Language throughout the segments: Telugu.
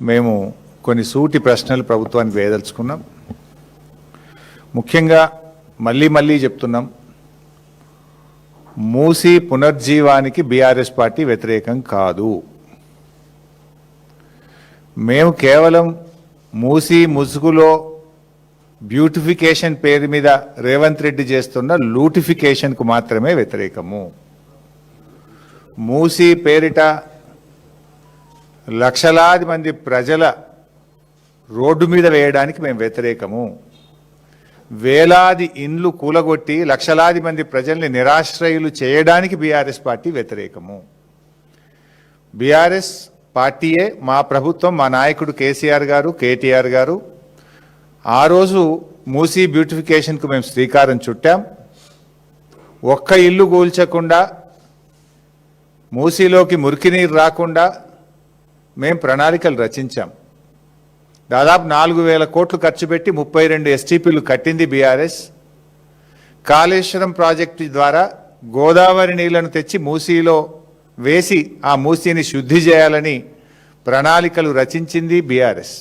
మేము కొన్ని సూటి ప్రశ్నలు ప్రభుత్వానికి వేయదలుచుకున్నాం. ముఖ్యంగా మళ్ళీ చెప్తున్నాం, మూసీ పునర్జీవానికి బీఆర్ఎస్ పార్టీ వ్యతిరేకం కాదు. మేము కేవలం మూసీ ముసుగులో బ్యూటిఫికేషన్ పేరు మీద రేవంత్ రెడ్డి చేస్తున్న లూటిఫికేషన్కు మాత్రమే వ్యతిరేకము. మూసీ పేరిట లక్షలాది మంది ప్రజల రోడ్డు మీద వేయడానికి మేము వ్యతిరేకము. వేలాది ఇండ్లు కూలగొట్టి లక్షలాది మంది ప్రజల్ని నిరాశ్రయులు చేయడానికి బీఆర్ఎస్ పార్టీ వ్యతిరేకము. బీఆర్ఎస్ పార్టీయే, మా ప్రభుత్వం, మా నాయకుడు కేసీఆర్ గారు, కేటీఆర్ గారు ఆ రోజు మూసీ బ్యూటిఫికేషన్కు మేము శ్రీకారం చుట్టాం. ఒక్క ఇల్లు కూల్చకుండా, మూసీలోకి మురికి నీరు రాకుండా మేము ప్రణాళికలు రచించాం. దాదాపు 4,000 కోట్లు ఖర్చు పెట్టి 32 ఎస్టీపీలు కట్టింది బీఆర్ఎస్. కాళేశ్వరం ప్రాజెక్టు ద్వారా గోదావరి నీళ్లను తెచ్చి మూసీలో వేసి ఆ మూసీని శుద్ధి చేయాలని ప్రణాళికలు రచించింది బీఆర్ఎస్.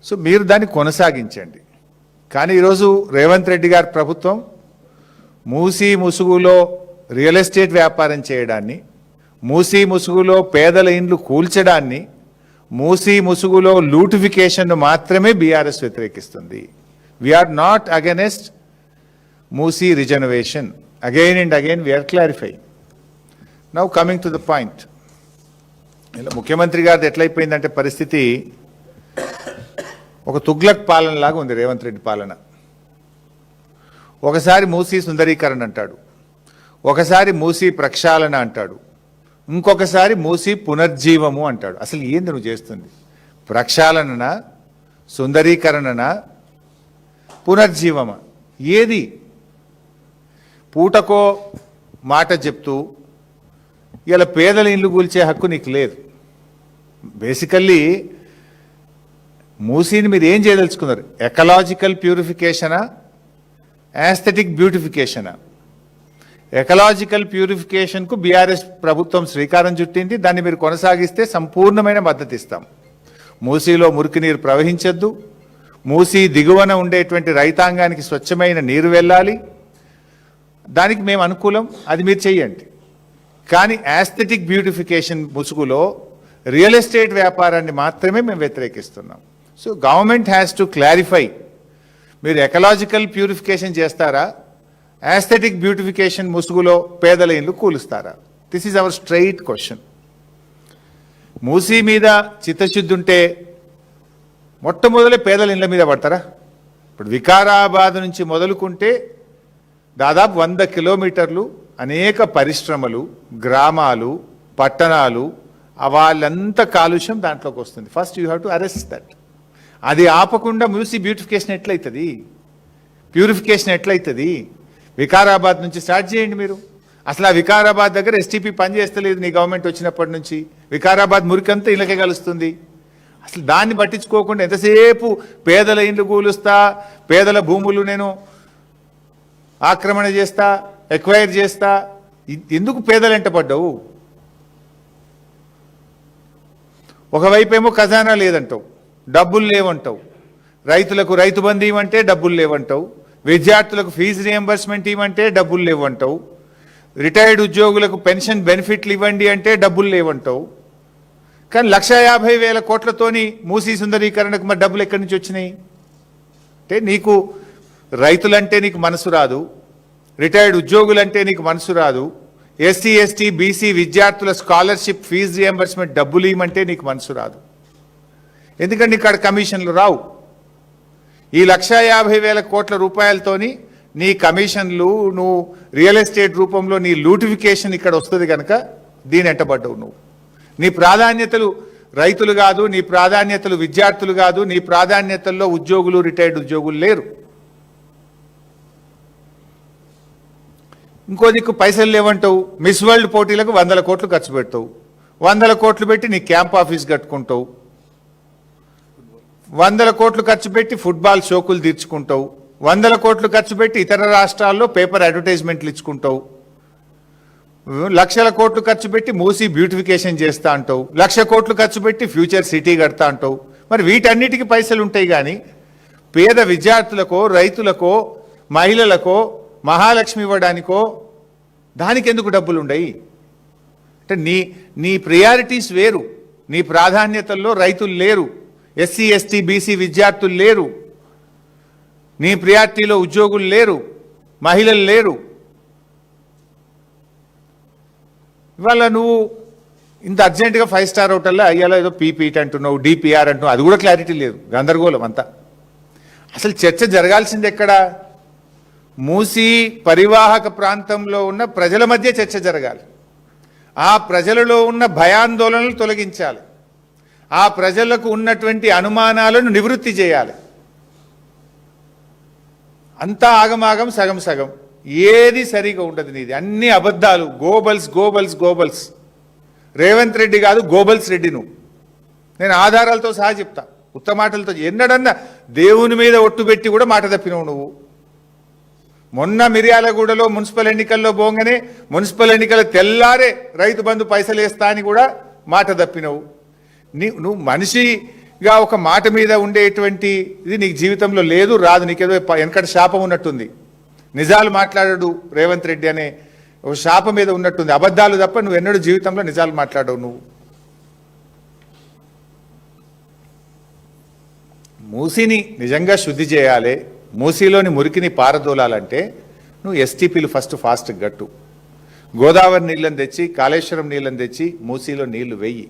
సో మీరు దాన్ని కొనసాగించండి. కానీ ఈరోజు రేవంత్ రెడ్డి గారి ప్రభుత్వం మూసీ ముసుగులో రియల్ ఎస్టేట్ వ్యాపారం చేయడాన్ని, మూసీ ముసుగులో పేదల ఇండ్లు కూల్చడాన్ని, మూసీ ముసుగులో లూటిఫికేషన్ను మాత్రమే బీఆర్ఎస్ వ్యతిరేకిస్తుంది. We're not against Musi reservation. Again and again we're clarifying. Now coming to the point. ఇలా ముఖ్యమంత్రి గారిది ఎట్లయిపోయిందంటే పరిస్థితి ఒక తుగ్లక్ పాలన లాగా ఉంది రేవంత్ రెడ్డి పాలన. ఒకసారి మూసీ సుందరీకరణ అంటాడు, ఒకసారి మూసీ ప్రక్షాళన అంటాడు, ఇంకొకసారి మూసీ పునర్జీవము అంటాడు. అసలు ఏంది నువ్వు చేస్తుంది? ప్రక్షాళననా, సుందరీకరణనా, పునర్జీవమా? ఏది? పూటకో మాట చెప్తూ ఇలా పేదల ఇల్లు కూల్చే హక్కు నీకు లేదు. బేసికల్లీ మూసీని మీరు ఏం చేయదలుచుకున్నారు? ఎకలాజికల్ ప్యూరిఫికేషనా, యాస్థెటిక్ బ్యూటిఫికేషనా? ఎకలాజికల్ ప్యూరిఫికేషన్కు బీఆర్ఎస్ ప్రభుత్వం శ్రీకారం చుట్టింది. దాన్ని మీరు కొనసాగిస్తే సంపూర్ణమైన మద్దతు ఇస్తాం. మూసీలో మురికి నీరు ప్రవహించద్దు, మూసీ దిగువన ఉండేటువంటి రైతాంగానికి స్వచ్ఛమైన నీరు వెళ్ళాలి, దానికి మేము అనుకూలం, అది మీరు చెయ్యండి. కానీ యాస్థెటిక్ బ్యూటిఫికేషన్ ముసుగులో రియల్ ఎస్టేట్ వ్యాపారాన్ని మాత్రమే మేము వ్యతిరేకిస్తున్నాం. So government has to clarify, మీరు ఎకలాజికల్ ప్యూరిఫికేషన్ చేస్తారా, యాస్థెటిక్ బ్యూటిఫికేషన్ ముసుగులో పేదల ఇల్లు కూలుస్తారా? This is our straight question. Musi మీద చిత్తశుద్ధి ఉంటే మొట్టమొదలే పేదల ఇళ్ళ మీద పడతారా? ఇప్పుడు వికారాబాద్ నుంచి మొదలుకుంటే దాదాపు 100 కిలోమీటర్లు అనేక పరిశ్రమలు, గ్రామాలు, పట్టణాలు, వాళ్ళంతా కాలుష్యం దాంట్లోకి వస్తుంది. First you have to arrest that. అది ఆపకుండా మూసీ బ్యూటిఫికేషన్ ఎట్లయితుంది, ప్యూరిఫికేషన్ ఎట్లయితుంది? వికారాబాద్ నుంచి స్టార్ట్ చేయండి మీరు. అసలు ఆ వికారాబాద్ దగ్గర ఎస్టీపీ పనిచేస్తలేదు నీ గవర్నమెంట్ వచ్చినప్పటి నుంచి. వికారాబాద్ మురికంతా ఇళ్ళకే కలుస్తుంది. అసలు దాన్ని పట్టించుకోకుండా ఎంతసేపు పేదల ఇండ్లు కూలుస్తా, పేదల భూములు నేను ఆక్రమణ చేస్తా, ఎక్వైర్ చేస్తా. ఎందుకు పేదలంట పడ్డావు? ఒకవైపేమో ఖజానా లేదంటావు, డబ్బులు లేవంటావు, రైతులకు రైతు బంధు ఇవ్వంటే డబ్బులు లేవంటావు, విద్యార్థులకు ఫీజు రియంబర్స్మెంట్ ఇవ్వంటే డబ్బులు లేవంటావు, రిటైర్డ్ ఉద్యోగులకు పెన్షన్ బెనిఫిట్లు ఇవ్వండి అంటే డబ్బులు లేవంటావు. కానీ 1,50,000 కోట్లతోని మూసీ సుందరీకరణకు మరి డబ్బులు ఎక్కడి నుంచి వచ్చినాయి? అంటే నీకు రైతులంటే నీకు మనసు రాదు, రిటైర్డ్ ఉద్యోగులంటే నీకు మనసు రాదు, ఎస్సీ ఎస్టీ బీసీ విద్యార్థుల స్కాలర్షిప్ ఫీజు రియంబర్స్మెంట్ డబ్బులు ఇవ్వమంటే నీకు మనసు రాదు. ఎందుకంటే ఇక్కడ కమిషన్లు రావు. ఈ 1,50,000 కోట్ల రూపాయలతోని నీ కమిషన్లు, నువ్వు రియల్ ఎస్టేట్ రూపంలో నీ లూటిఫికేషన్ ఇక్కడ వస్తుంది కనుక దీని ఎంటబడ్డవు. నువ్వు నీ ప్రాధాన్యతలు రైతులు కాదు, నీ ప్రాధాన్యతలు విద్యార్థులు కాదు, నీ ప్రాధాన్యతల్లో ఉద్యోగులు, రిటైర్డ్ ఉద్యోగులు లేరు. ఇంకో దిక్కు పైసలు లేవంటావు, మిస్ వరల్డ్ పోటీలకు 100 కోట్లు ఖర్చు పెడతావు, 100 కోట్లు పెట్టి నీ క్యాంప్ ఆఫీస్ కట్టుకుంటావు, 100 కోట్లు ఖర్చు పెట్టి ఫుట్బాల్ షోకులు తీర్చుకుంటావు, 100 కోట్లు ఖర్చు పెట్టి ఇతర రాష్ట్రాల్లో పేపర్ అడ్వర్టైజ్మెంట్లు ఇచ్చుకుంటావు. లక్షల కోట్లు ఖర్చు పెట్టి మూసి బ్యూటిఫికేషన్ చేస్తా అంటావు, 1,00,000 కోట్లు ఖర్చు పెట్టి ఫ్యూచర్ సిటీ కడతా అంటావు. మరి వీటన్నిటికీ పైసలు ఉంటాయి కానీ పేద విద్యార్థులకో, రైతులకో, మహిళలకో, మహాలక్ష్మి ఇవ్వడానికో దానికి ఎందుకు డబ్బులు ఉండయి? అంటే నీ ప్రియారిటీస్ వేరు. నీ ప్రాధాన్యతల్లో రైతులు లేరు, ఎస్సీ ఎస్టీ బీసీ విద్యార్థులు లేరు, నీ ప్రియారిటీలో ఉద్యోగులు లేరు, మహిళలు లేరు. ఇవాళ నువ్వు ఇంత అర్జెంటుగా 5 స్టార్ హోటల్లో అయ్యాలో ఏదో పీపీటీ అంటున్నావు, డిపిఆర్ అంటున్నావు, అది కూడా క్లారిటీ లేదు, గందరగోళం అంతా. అసలు చర్చ జరగాల్సింది ఎక్కడ? మూసీ పరివాహక ప్రాంతంలో ఉన్న ప్రజల మధ్య చర్చ జరగాలి. ఆ ప్రజలలో ఉన్న భయాందోళనలు తొలగించాలి, ఆ ప్రజలకు ఉన్నటువంటి అనుమానాలను నివృత్తి చేయాలి. అంతా ఆగమాగం, సగం సగం, ఏది సరిగా ఉండదు. నీది అన్ని అబద్ధాలు, Goebbels Goebbels Goebbels. Revanth Reddy కాదు, గోబల్స్ రెడ్డి నువ్వు. నేను ఆధారాలతో సహా చెప్తా, ఉత్త మాటలతో. ఎన్నడన్నా దేవుని మీద ఒట్టు పెట్టి కూడా మాట తప్పినవు నువ్వు. మొన్న మిర్యాలగూడలో మున్సిపల్ ఎన్నికల్లో పోగానే మున్సిపల్ ఎన్నికల తెల్లారే రైతు బంధు పైసలు వేస్తా అని కూడా మాట తప్పినవు. నువ్వు మనిషిగా ఒక మాట మీద ఉండేటువంటి ఇది నీకు జీవితంలో లేదు, రాదు. నీకేదో వెనకటి శాపం ఉన్నట్టుంది. నిజాలు మాట్లాడాడు రేవంత్ రెడ్డి అనే ఒక శాపం మీద ఉన్నట్టుంది. అబద్ధాలు తప్ప నువ్వు ఎన్నడూ జీవితంలో నిజాలు మాట్లాడవు. నువ్వు మూసీని నిజంగా శుద్ధి చేయాలి, మూసీలోని మురికిని పారదోలాలంటే నువ్వు ఎస్టీపీలు ఫాస్ట్ గట్టు. గోదావరి నీళ్ళని తెచ్చి, కాళేశ్వరం నీళ్ళని తెచ్చి మూసీలో నీళ్లు వెయ్యి.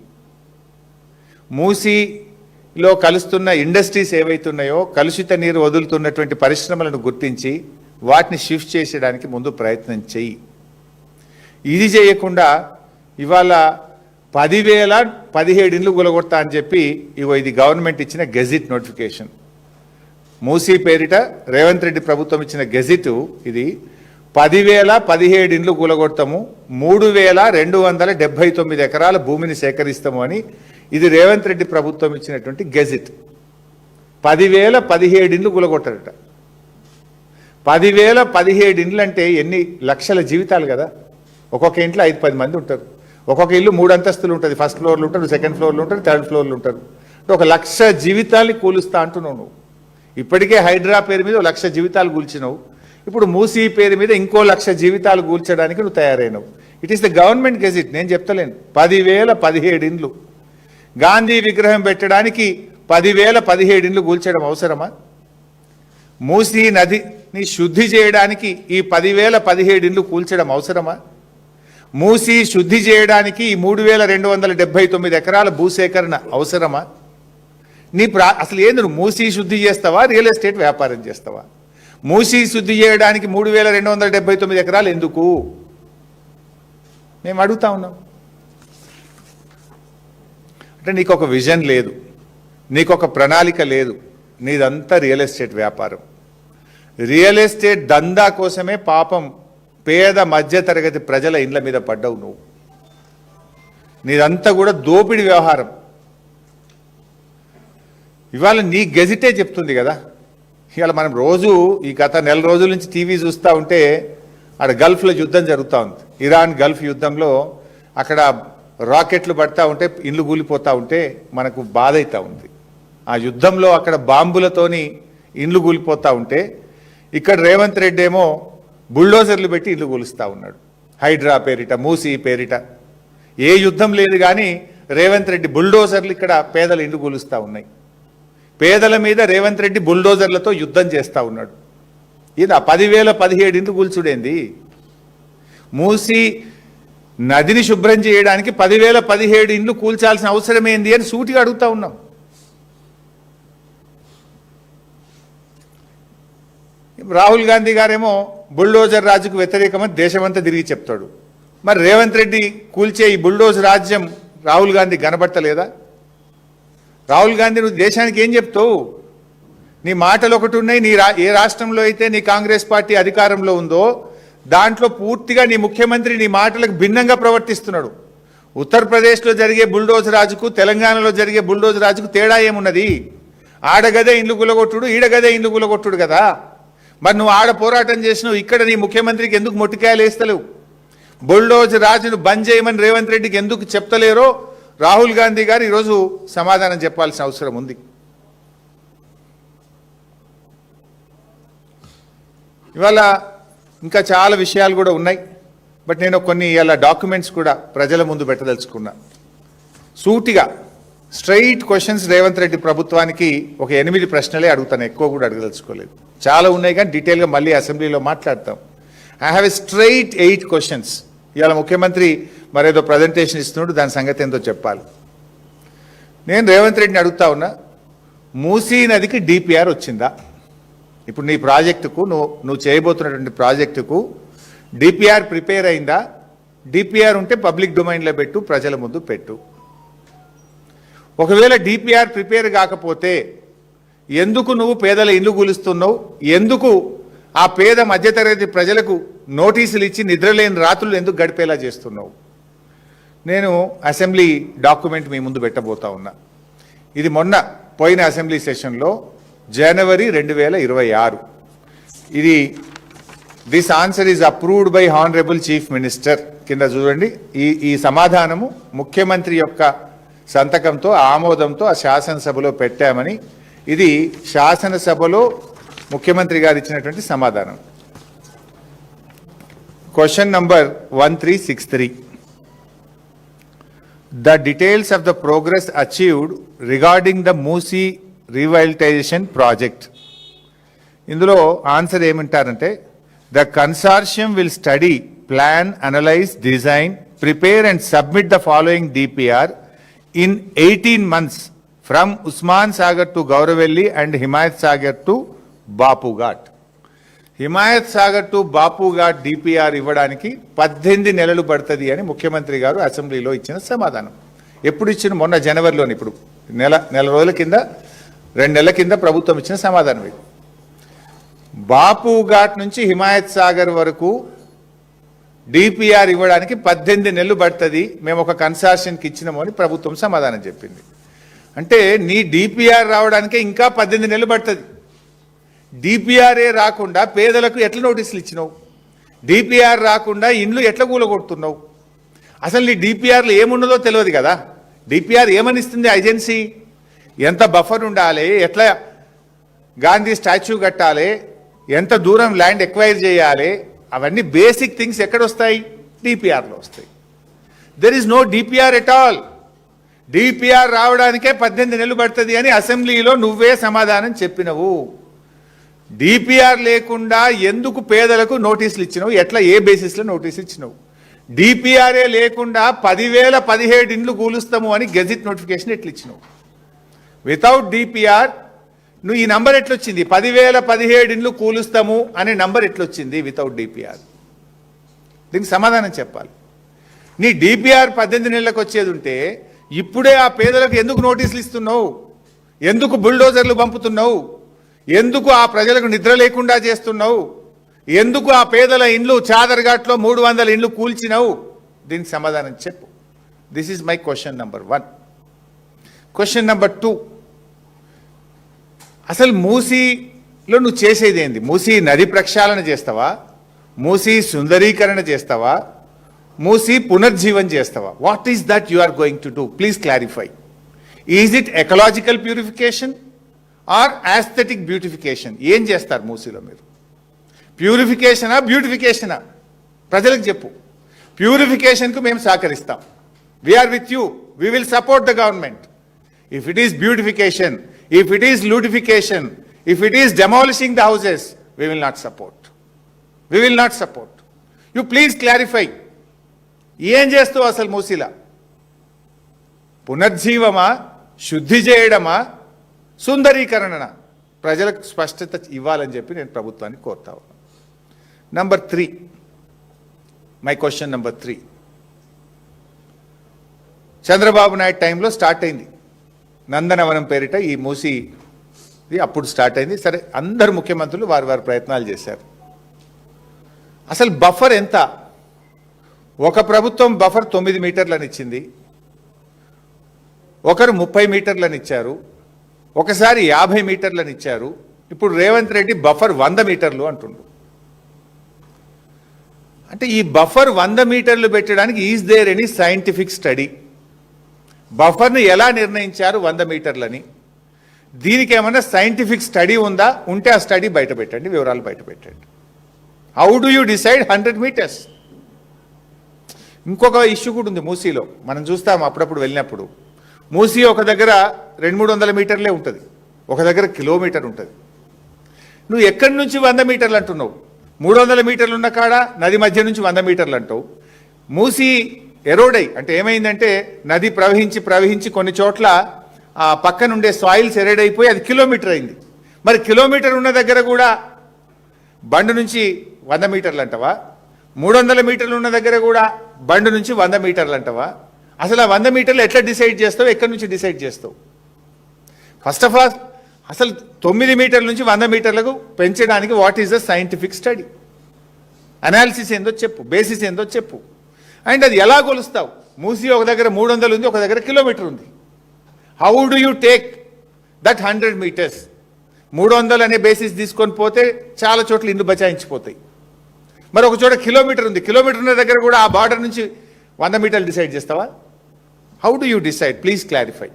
మూసీలో కలుస్తున్న ఇండస్ట్రీస్ ఏవైతున్నాయో, కలుషిత నీరు వదులుతున్నటువంటి పరిశ్రమలను గుర్తించి వాటిని షిఫ్ట్ చేసేయడానికి ముందు ప్రయత్నం చెయ్యి. ఇది చేయకుండా ఇవాళ 10,017 ఇండ్లు గులగొడతా అని చెప్పి ఇది గవర్నమెంట్ ఇచ్చిన గెజిట్ నోటిఫికేషన్. మూసీ పేరిట రేవంత్ రెడ్డి ప్రభుత్వం ఇచ్చిన గెజిట్ ఇది. 10,017 ఇండ్లు కూలగొడతాము, 3,279 ఎకరాల భూమిని సేకరిస్తాము అని ఇది రేవంత్ రెడ్డి ప్రభుత్వం ఇచ్చినటువంటి గెజిట్. 10,017 ఇండ్లు కూలగొట్టారట. 10,017 ఇండ్లు అంటే ఎన్ని లక్షల జీవితాలు కదా. ఒక్కొక్క ఇంట్లో 5-10 మంది ఉంటారు. ఒక్కొక్క ఇల్లు 3 అంతస్తులు ఉంటుంది. ఫస్ట్ ఫ్లోర్లు ఉంటారు, సెకండ్ ఫ్లోర్లు ఉంటారు, థర్డ్ ఫ్లోర్లు ఉంటారు. 1,00,000 జీవితాల్ని కూలుస్తా అంటున్నావు నువ్వు. ఇప్పటికే హైడ్రా పేరు మీద 1,00,000 జీవితాలు కూల్చినావు. ఇప్పుడు మూసీ పేరు మీద ఇంకో 1,00,000 జీవితాలు కూల్చడానికి నువ్వు తయారైనవు. It is the government gazette, నేను చెప్తలేను. 10,017 ఇండ్లు. గాంధీ విగ్రహం పెట్టడానికి 10,017 ఇండ్లు కూల్చడం అవసరమా? మూసీ నదిని శుద్ధి చేయడానికి ఈ 10,017 ఇండ్లు కూల్చడం అవసరమా? మూసీ శుద్ధి చేయడానికి ఈ 3,279 ఎకరాల భూసేకరణ అవసరమా? అసలు ఏంది, నువ్వు మూసీ శుద్ధి చేస్తావా, రియల్ ఎస్టేట్ వ్యాపారం చేస్తావా? మూసీ శుద్ధి చేయడానికి 3,279 ఎకరాలు ఎందుకు మేము అడుగుతా ఉన్నాం. అంటే నీకు ఒక విజన్ లేదు, నీకు ఒక ప్రణాళిక లేదు, నీదంతా రియల్ ఎస్టేట్ వ్యాపారం. రియల్ ఎస్టేట్ దందా కోసమే పాపం పేద మధ్యతరగతి ప్రజల ఇండ్ల మీద పడ్డావు నువ్వు. నీదంతా కూడా దోపిడి వ్యవహారం. ఇవాళ నీ గెజిటే చెప్తుంది కదా. ఇవాళ మనం రోజు ఈ గత 1 నెల రోజుల నుంచి టీవీ చూస్తూ ఉంటే అక్కడ గల్ఫ్లో యుద్ధం జరుగుతూ ఉంది. ఇరాన్ గల్ఫ్ యుద్ధంలో అక్కడ రాకెట్లు పడతా ఉంటే, ఇండ్లు కూలిపోతూ ఉంటే మనకు బాధ అవుతూ ఉంది. ఆ యుద్ధంలో అక్కడ బాంబులతోని ఇండ్లు కూలిపోతూ ఉంటే ఇక్కడ రేవంత్ రెడ్డి ఏమో బుల్డోజర్లు పెట్టి ఇల్లు కూలుస్తూ ఉన్నాడు. హైడ్రా పేరిట, మూసీ పేరిట. ఏ యుద్ధం లేదు కానీ రేవంత్ రెడ్డి బుల్డోజర్లు ఇక్కడ పేదల ఇల్లు కూలుస్తూ ఉన్నాయి. పేదల మీద రేవంత్ రెడ్డి బుల్డోజర్లతో యుద్ధం చేస్తూ ఉన్నాడు. ఇది 10,017 ఇండ్లు కూల్చుడేంది? మూసీ నదిని శుభ్రం చేయడానికి 10,017 ఇండ్లు కూల్చాల్సిన అవసరం ఏంది అని సూటిగా అడుగుతా ఉన్నాం. రాహుల్ గాంధీ గారేమో బుల్డోజర్ రాజుకు వ్యతిరేకమని దేశమంతా తిరిగి చెప్తాడు. మరి రేవంత్ రెడ్డి కూల్చే ఈ బుల్డోజ్ రాజ్యం రాహుల్ గాంధీ కనబడతలేదా? రాహుల్ గాంధీ నువ్వు దేశానికి ఏం చెప్తావు? నీ మాటలు ఒకటి ఉన్నాయి. ఏ రాష్ట్రంలో అయితే నీ కాంగ్రెస్ పార్టీ అధికారంలో ఉందో దాంట్లో పూర్తిగా నీ ముఖ్యమంత్రి నీ మాటలకు భిన్నంగా ప్రవర్తిస్తున్నాడు. ఉత్తరప్రదేశ్లో జరిగే బుల్డోజ్ రాజుకు, తెలంగాణలో జరిగే బుల్డోజ్ రాజుకు తేడా ఏమున్నది? ఆడగదే ఇండ్లు గులగొట్టుడు, ఈడగదే ఇండ్లు గులగొట్టుడు కదా. మరి నువ్వు ఆడ పోరాటం చేసినావు, ఇక్కడ నీ ముఖ్యమంత్రికి ఎందుకు మొట్టికాయలు వేస్తలేవు? బుల్డోజర్ రాజును బంద్ చేయమని రేవంత్ రెడ్డికి ఎందుకు చెప్తలేరో రాహుల్ గాంధీ గారు ఈరోజు సమాధానం చెప్పాల్సిన అవసరం ఉంది. ఇవాళ ఇంకా చాలా విషయాలు కూడా ఉన్నాయి. బట్ నేను కొన్ని ఇలా డాక్యుమెంట్స్ కూడా ప్రజల ముందు పెట్టదలుచుకున్నా. సూటిగా స్ట్రైట్ క్వశ్చన్స్ రేవంత్ రెడ్డి ప్రభుత్వానికి ఒక 8 ప్రశ్నలే అడుగుతాను, ఎక్కువ కూడా అడగదలుచుకోలేదు. చాలా ఉన్నాయి కానీ డీటెయిల్గా మళ్ళీ అసెంబ్లీలో మాట్లాడతాం. I have a straight 8 questions. ఇవాళ ముఖ్యమంత్రి మరేదో ప్రజెంటేషన్ ఇస్తున్నాడు, దాని సంగతి ఏందో చెప్పాలి. నేను రేవంత్ రెడ్డిని అడుగుతా ఉన్నా, మూసీ నదికి డిపిఆర్ వచ్చిందా? ఇప్పుడు నీ ప్రాజెక్టుకు నువ్వు చేయబోతున్నటువంటి ప్రాజెక్టుకు డిపిఆర్ ప్రిపేర్ అయిందా? డిపిఆర్ ఉంటే పబ్లిక్ డొమైన్లో పెట్టు, ప్రజల ముందు పెట్టు. ఒకవేళ డిపిఆర్ ప్రిపేర్ కాకపోతే ఎందుకు నువ్వు పేదల ఇల్లు కూలుస్తున్నావు? ఎందుకు ఆ పేద మధ్యతరగతి ప్రజలకు నోటీసులు ఇచ్చి నిద్రలేని రాత్రులు ఎందుకు గడిపేలా చేస్తున్నావు? నేను అసెంబ్లీ డాక్యుమెంట్ మీ ముందు పెట్టబోతా ఉన్నా. ఇది మొన్న పోయిన అసెంబ్లీ సెషన్లో జనవరి 2026. ఇది this answer is approved by honourable chief minister కింద చూడండి. ఈ సమాధానము ముఖ్యమంత్రి యొక్క సంతకంతో ఆమోదంతో ఆ శాసనసభలో పెట్టామని, ఇది శాసనసభలో ముఖ్యమంత్రి గారు ఇచ్చినటువంటి సమాధానం. Question number 1363. The details of the progress achieved regarding the Moosi revitalization project. ఇందులో ఆన్సర్ ఏమంటారంటే, the consortium will study, plan, analyze, design, prepare and submit the following DPR in 18 months from Usman Sagar to Gauravelli and Himayat Sagar to Bapu Ghat. Himayat Sagar to Bapu ghat DPR ఇవ్వడానికి 18 నెలలు పడుతుంది అని ముఖ్యమంత్రి గారు అసెంబ్లీలో ఇచ్చిన సమాధానం. ఎప్పుడు ఇచ్చిన? మొన్న జనవరిలోని. ఇప్పుడు నెల రోజుల కింద, 2 నెలల కింద ప్రభుత్వం ఇచ్చిన సమాధానం ఇది. బాపు ఘాట్ నుంచి హిమాయత్ సాగర్ వరకు డిపిఆర్ ఇవ్వడానికి 18 నెలలు పడుతుంది, మేము ఒక కన్సార్షన్కి ఇచ్చినాము అని ప్రభుత్వం సమాధానం చెప్పింది. అంటే నీ డిపిఆర్ రావడానికే ఇంకా 18 నెలలు పడుతుంది. డిపిఆర్ఏ రాకుండా పేదలకు ఎట్లా నోటీసులు ఇచ్చినావు? డిపిఆర్ రాకుండా ఇండ్లు ఎట్లా కూలగొడుతున్నావు? అసలు నీ డిపిఆర్లో ఏమున్నదో తెలియదు కదా. డిపిఆర్ ఏమనిస్తుంది ఏజెన్సీ? ఎంత బఫర్ ఉండాలి, ఎట్లా గాంధీ స్టాచ్యూ కట్టాలి, ఎంత దూరం ల్యాండ్ ఎక్వైర్ చేయాలి, అవన్నీ బేసిక్ థింగ్స్ ఎక్కడొస్తాయి? డిపిఆర్లో వస్తాయి. There is no DPR at all. DPR రావడానికే 18 నెలలు పడుతుంది అని అసెంబ్లీలో నువ్వే సమాధానం చెప్పినవు. డిపిఆర్ లేకుండా ఎందుకు పేదలకు నోటీసులు ఇచ్చినావు? ఎట్లా, ఏ బేసిస్లో నోటీసులు ఇచ్చినావు? డిపిఆర్ఏ లేకుండా 10,017 ఇండ్లు కూలుస్తాము అని గెజిట్ నోటిఫికేషన్ ఎట్లా ఇచ్చినావు? వితౌట్ డిపిఆర్ నువ్వు ఈ నంబర్ ఎట్లొచ్చింది? 10,017 ఇండ్లు కూలుస్తాము అనే నంబర్ ఎట్లొచ్చింది వితౌట్ డిపిఆర్? దీనికి సమాధానం చెప్పాలి. నీ డిపిఆర్ 18 నెలలకు వచ్చేది ఉంటే ఇప్పుడే ఆ పేదలకు ఎందుకు నోటీసులు ఇస్తున్నావు? ఎందుకు బుల్డోజర్లు పంపుతున్నావు? ఎందుకు ఆ ప్రజలకు నిద్ర లేకుండా చేస్తున్నావు? ఎందుకు ఆ పేదల ఇండ్లు చాదర్ఘాట్లో 300 ఇండ్లు కూల్చినావు? దీనికి సమాధానం చెప్పు. This is my question number 1. Question number 2, అసలు మూసీలో నువ్వు చేసేది ఏంది? మూసీ నది ప్రక్షాళన చేస్తావా? మూసీ సుందరీకరణ చేస్తావా? మూసీ పునర్జీవన్ చేస్తావా? What is that you are going to do? Please clarify. Is it ecological purification or aesthetic beautification? ఏం చేస్తారు మూసీలో మీరు? ప్యూరిఫికేషనా, బ్యూటిఫికేషనా? ప్రజలకు చెప్పు. ప్యూరిఫికేషన్కు మేము సహకరిస్తాం. We're with you, we will support the government. If it is beautification, if it is lootification, if it is demolishing the houses, we will not support. We will not support. You please clarify. ఏం చేస్తావు అసలు మూసీలా? పునర్జీవమా, శుద్ధి చేయడమా, సుందరీకరణ? ప్రజలకు స్పష్టత ఇవ్వాలని చెప్పి నేను ప్రభుత్వాన్ని కోరుతా ఉన్నాను. Number 3, my question number 3. Chandrababu Naidu టైంలో స్టార్ట్ అయింది నందనవనం పేరిట ఈ మూసీ, అప్పుడు స్టార్ట్ అయింది. సరే, అందరు ముఖ్యమంత్రులు వారి వారి ప్రయత్నాలు చేశారు. అసలు బఫర్ ఎంత? ఒక ప్రభుత్వం బఫర్ 9 మీటర్లని ఇచ్చింది, ఒకరు 30 మీటర్లని ఇచ్చారు, ఒకసారి 50 మీటర్లని ఇచ్చారు. ఇప్పుడు రేవంత్ రెడ్డి బఫర్ 100 మీటర్లు అంటుండు. అంటే ఈ బఫర్ 100 మీటర్లు పెట్టడానికి is there any scientific study? బఫర్ను ఎలా నిర్ణయించారు 100 మీటర్లని? దీనికి ఏమైనా సైంటిఫిక్ స్టడీ ఉందా? ఉంటే ఆ స్టడీ బయట పెట్టండి, వివరాలు బయట పెట్టండి. How do you decide 100 meters? ఇంకొక ఇష్యూ కూడా ఉంది మూసీలో, మనం చూస్తాం అప్పుడప్పుడు వెళ్ళినప్పుడు. మూసీ ఒక దగ్గర 200-300 మీటర్లే ఉంటుంది, ఒక దగ్గర కిలోమీటర్ ఉంటుంది. నువ్వు ఎక్కడి నుంచి 100 మీటర్లు అంటున్నావు? 300 మీటర్లు ఉన్న కాడ నది మధ్య నుంచి 100 మీటర్లు అంటావు. మూసీ ఎరోడై అంటే ఏమైందంటే నది ప్రవహించి కొన్ని చోట్ల ఆ పక్కనుండే సాయిల్స్ ఎరోడైపోయి అది కిలోమీటర్ అయింది. మరి కిలోమీటర్ ఉన్న దగ్గర కూడా బండు నుంచి 100 మీటర్లు అంటవా? 300 మీటర్లు ఉన్న దగ్గర కూడా బండు నుంచి 100 మీటర్లు అంటవా? అసలు ఆ 100 మీటర్లు ఎట్లా డిసైడ్ చేస్తావు? ఎక్కడి నుంచి డిసైడ్ చేస్తావు? ఫస్ట్ ఆఫ్ ఆల్ అసలు 9 మీటర్ల నుంచి 100 మీటర్లకు పెంచడానికి what is the scientific study? Analysis ఏందో చెప్పు, బేసిస్ ఏందో చెప్పు. అండ్ అది ఎలా కొలుస్తావు? మూసీ ఒక దగ్గర 300 ఉంది, ఒక దగ్గర కిలోమీటర్ ఉంది. How do you take that 100 meters? 300 అనే బేసిస్ తీసుకొని పోతే చాలా చోట్ల ఇండ్లు బచాయించిపోతాయి. మరి ఒక చోట కిలోమీటర్ ఉంది, కిలోమీటర్ ఉన్న దగ్గర కూడా ఆ బార్డర్ నుంచి 100 మీటర్లు డిసైడ్ చేస్తావా? How do you decide? Please clarify.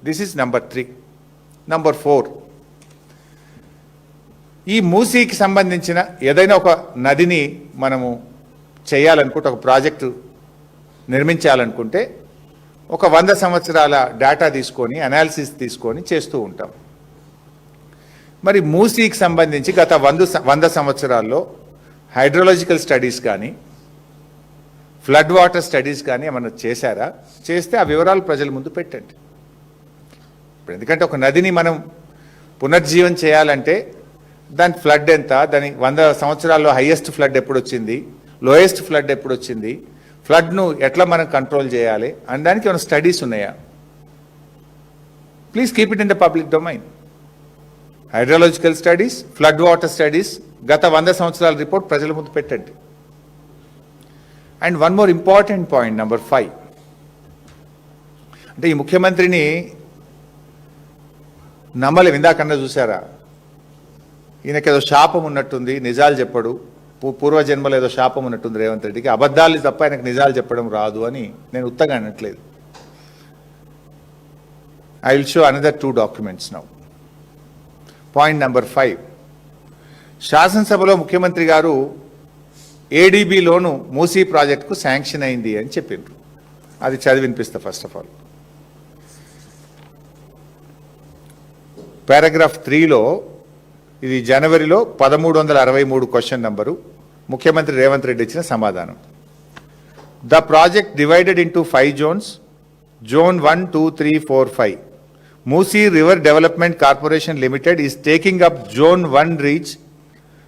This is number 3. Number 4, ఈ మూసీకి సంబంధించిన ఏదైనా ఒక నదిని మనము చేయాలనుకుంటే, ఒక ప్రాజెక్టు నిర్మించాలనుకుంటే ఒక 100 సంవత్సరాల డేటా తీసుకొని అనాలిసిస్ తీసుకొని చేస్తూ ఉంటాం. మరి మూసీకి సంబంధించి గత 100 సంవత్సరాల్లో హైడ్రోలాజికల్ స్టడీస్ కానీ ఫ్లడ్ వాటర్ స్టడీస్ కానీ ఏమన్నా చేశారా? చేస్తే ఆ వివరాలు ప్రజల ముందు పెట్టండి. ఎందుకంటే ఒక నదిని మనం పునర్జీవం చేయాలంటే దాని ఫ్లడ్ ఎంత, దాని 100 సంవత్సరాల్లో హైయెస్ట్ ఫ్లడ్ ఎప్పుడు వచ్చింది, లోయెస్ట్ ఫ్లడ్ ఎప్పుడు వచ్చింది, ఫ్లడ్ను ఎట్లా మనం కంట్రోల్ చేయాలి అనడానికి ఏమైనా స్టడీస్ ఉన్నాయా? Please keep it in the public domain. Hydrological studies, flood water studies, గత 100 సంవత్సరాల రిపోర్ట్ ప్రజల ముందు పెట్టండి. And one more important point, number 5. అంటే ఈ ముఖ్యమంత్రిని నమ్మలేం. ఇందాకన్నా చూసారా, ఈయనకేదో శాపం ఉన్నట్టుంది, నిజాలు చెప్పడు. పూర్వజన్మలో ఏదో శాపం ఉన్నట్టుంది రేవంత్ రెడ్డికి. అబద్ధాలు తప్ప ఆయనకు నిజాలు చెప్పడం రాదు అని నేను ఉత్తగా అనట్లేదు. I will show another 2 documents now. Point number 5, శాసనసభలో ముఖ్యమంత్రి గారు ఏడీబీ లోను మూసీ ప్రాజెక్టుకు శాంక్షన్ అయింది అని చెప్పిండ్రు. అది చదివి వినిపిస్తా. ఫస్ట్ ఆఫ్ ఆల్ పారాగ్రాఫ్ 3లో ఇది జనవరిలో 1363 క్వశ్చన్ నంబరు, ముఖ్యమంత్రి రేవంత్ రెడ్డి ఇచ్చిన సమాధానం. The project divided into 5 zones, zone 1, 2, 3, 4, 5. Musi River Development Corporation Limited is taking up Zone 1 reach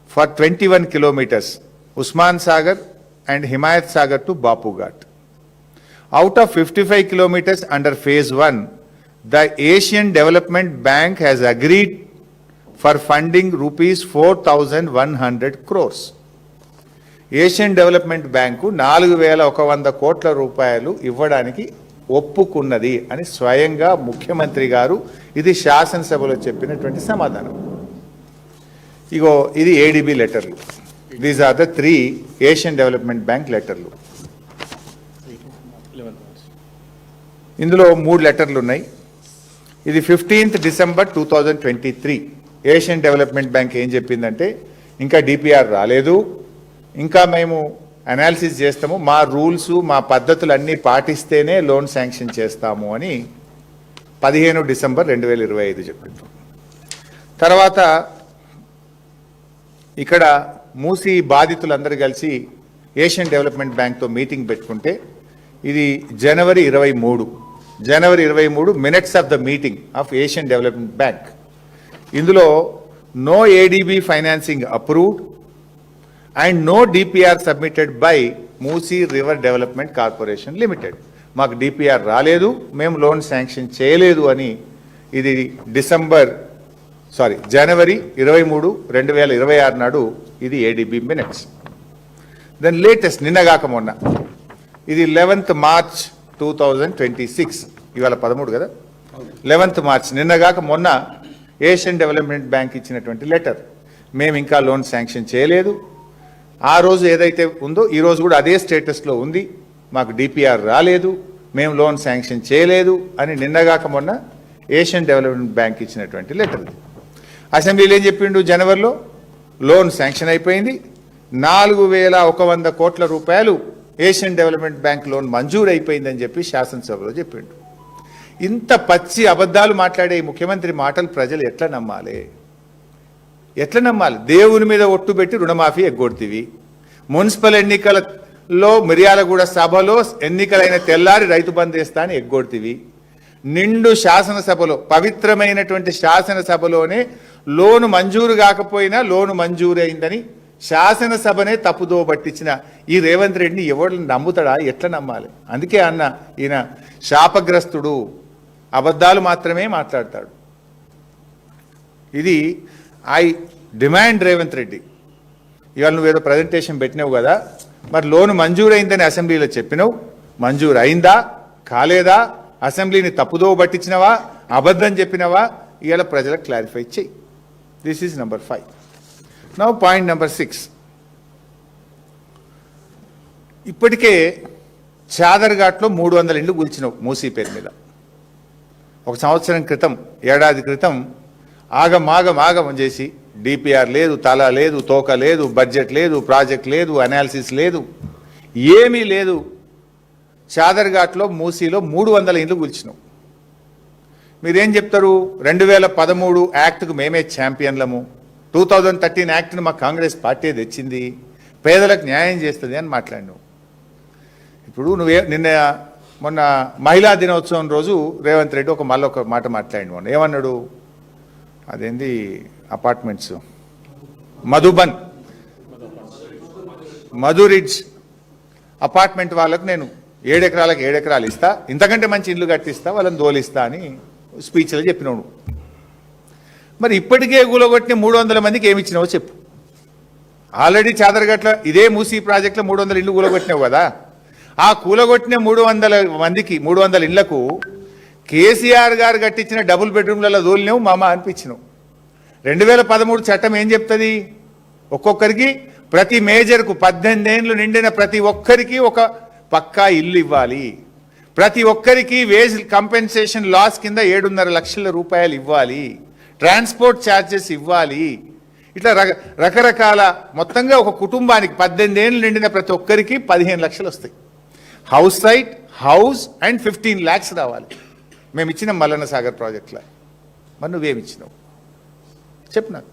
for 21 kilometers, Usman Sagar and Himayat Sagar to Bapu Ghat. Out of 55 kilometers under Phase 1, the Asian Development Bank has agreed for funding rupees 4,100 crores. Asian development bank 4,100 కోట్ల రూపాయలు ఇవ్వడానికి ఒప్పుకున్నది అని స్వయంగా ముఖ్యమంత్రి గారు ఇది శాసనసభలో చెప్పినటువంటి సమాధానం. ఇగో ఇది ఏడీబీ లెటర్లు. These are the 3 Asian Development Bank లెటర్లు. ఇందులో 3 లెటర్లు ఉన్నాయి. ఇది 15th December 2023. Asian Development bank ఏం చెప్పిందంటే, ఇంకా డిపిఆర్ రాలేదు, ఇంకా మేము అనాలిసిస్ చేస్తాము, మా రూల్స్ మా పద్ధతులు అన్నీ పాటిస్తేనే లోన్ శాంక్షన్ చేస్తాము అని 15 డిసెంబర్ 2025 చెప్పింది. తర్వాత ఇక్కడ మూసీ బాధితులందరూ కలిసి ఏషియన్ డెవలప్మెంట్ బ్యాంక్తో మీటింగ్ పెట్టుకుంటే ఇది జనవరి 23 minutes of the meeting of Asian Development Bank. ఇందులో no ADB financing approved and no DPR submitted by Musi River Development Corporation Limited. మాకు డిపిఆర్ రాలేదు, మేము లోన్ శాంక్షన్ చేయలేదు అని ఇది జనవరి 23, 2026 నాడు ఇది ఏడీబీ మినిట్స్. దెన్ లేటెస్ట్ నిన్నగాక మొన్న ఇది 11th March 2026, ఇవాళ 13 కదా, 11th March నిన్నగాక మొన్న ఏషియన్ డెవలప్మెంట్ బ్యాంక్ ఇచ్చినటువంటి లెటర్, మేము ఇంకా లోన్ శాంక్షన్ చేయలేదు, ఆ రోజు ఏదైతే ఉందో ఈ రోజు కూడా అదే స్టేటస్లో ఉంది. మాకు డిపిఆర్ రాలేదు, మేము లోన్ శాంక్షన్ చేయలేదు అని నిన్నగాక మొన్న ఏషియన్ డెవలప్మెంట్ బ్యాంక్ ఇచ్చినటువంటి లెటర్. అసెంబ్లీలో ఏం చెప్పిండు? జనవరిలో లోన్ శాంక్షన్ అయిపోయింది, 4100 కోట్ల రూపాయలు ఏషియన్ డెవలప్మెంట్ బ్యాంక్ లోన్ మంజూరు అయిపోయిందని చెప్పి శాసనసభలో చెప్పిండు. ఇంత పచ్చి అబద్ధాలు మాట్లాడే ఈ ముఖ్యమంత్రి మాటలు ప్రజలు ఎట్లా నమ్మాలి? ఎట్లా నమ్మాలి? దేవుని మీద ఒట్టు పెట్టి రుణమాఫీ ఎగ్గొడుతీవి. మున్సిపల్ ఎన్నికలలో మిర్యాలగూడ సభలో ఎన్నికలైన తెల్లారి రైతు బంధు వేస్తా అని ఎగ్గొడుతీవి. నిండు శాసనసభలో, పవిత్రమైనటువంటి శాసనసభలోనే లోను మంజూరు కాకపోయినా లోను మంజూరు అయిందని శాసనసభనే తప్పుదో పట్టించిన ఈ రేవంత్ రెడ్డిని ఎవరు నమ్ముతాడా? ఎట్లా నమ్మాలి? అందుకే అన్న, ఈయన శాపగ్రస్తుడు, అబద్ధాలు మాత్రమే మాట్లాడతాడు. ఇది ఐ డిమాండ్ రేవంత్ రెడ్డి, ఇవాళ నువ్వేదో ప్రజెంటేషన్ పెట్టినావు కదా, మరి లోను మంజూరు అయిందని అసెంబ్లీలో చెప్పినావు, మంజూరు అయిందా కాలేదా? అసెంబ్లీని తప్పుదో పట్టించినవా, అబద్ధం చెప్పినవా? ఇవాళ ప్రజలకు క్లారిఫై చెయ్యి. This is number 5. Now point number 6. ఇప్పటికే చాదర్ఘాట్లో 300 ఇండ్లు కూల్చినావు మూసీ పేరు మీద. ఒక సంవత్సరం క్రితం, ఏడాది క్రితం ఆగం చేసి డిపిఆర్ లేదు, తల లేదు, తోక లేదు, బడ్జెట్ లేదు, ప్రాజెక్ట్ లేదు, అనాలిసిస్ లేదు, ఏమీ లేదు. చాదర్ఘాట్లో మూసీలో 300 ఇండ్లు కూల్చినావు. మీరేం చెప్తారు? 2013 యాక్ట్కు మేమే ఛాంపియన్లము, 2013 యాక్ట్ను మా కాంగ్రెస్ పార్టీ తెచ్చింది, పేదలకు న్యాయం చేస్తుంది అని మాట్లాడినావు. ఇప్పుడు మొన్న మహిళా దినోత్సవం రోజు రేవంత్ రెడ్డి మళ్ళొక మాట మాట్లాడినావు. ఏమన్నాడు? అదేంది అపార్ట్మెంట్స్, మధురిడ్జ్ అపార్ట్మెంట్ వాళ్ళకు నేను 7 ఎకరాలకు 7 ఎకరాలు ఇస్తా, ఇంతకంటే మంచి ఇల్లు కట్టిస్తా, వాళ్ళని దోలిస్తా అని స్పీచ్లో చెప్పినాడు. మరి ఇప్పటికే కూలగొట్టిన 300 మందికి ఏమి ఇచ్చినావో చెప్పు. ఆల్రెడీ చాదరగట్ల ఇదే మూసీ ప్రాజెక్టులో 300 ఇళ్ళు కూలగొట్టినావు కదా. ఆ కూలగొట్టిన 300 మందికి 300 ఇళ్లకు కేసీఆర్ గారు కట్టించిన డబుల్ బెడ్రూమ్లలో దోలినావు మామ అనిపించినావు. 2013 చట్టం ఏం చెప్తుంది? ఒక్కొక్కరికి ప్రతి మేజర్కు 18 ఏళ్ళు నిండిన ప్రతి ఒక్కరికి ఒక పక్కా ఇల్లు ఇవ్వాలి, ప్రతి ఒక్కరికి వేజ్ కంపెన్సేషన్ లాస్ కింద 7.5 లక్షల రూపాయలు ఇవ్వాలి, ట్రాన్స్పోర్ట్ ఛార్జెస్ ఇవ్వాలి. ఇట్లా రకరకాల మొత్తంగా ఒక కుటుంబానికి 18 ఏళ్ళు నిండిన ప్రతి ఒక్కరికి 15 లక్షలు వస్తాయి. House site, house and 15 lakhs రావాలి. మేము ఇచ్చినాం మల్లన్న సాగర్ ప్రాజెక్టులో. మరి నువ్వేమిచ్చినావు చెప్పు నాకు.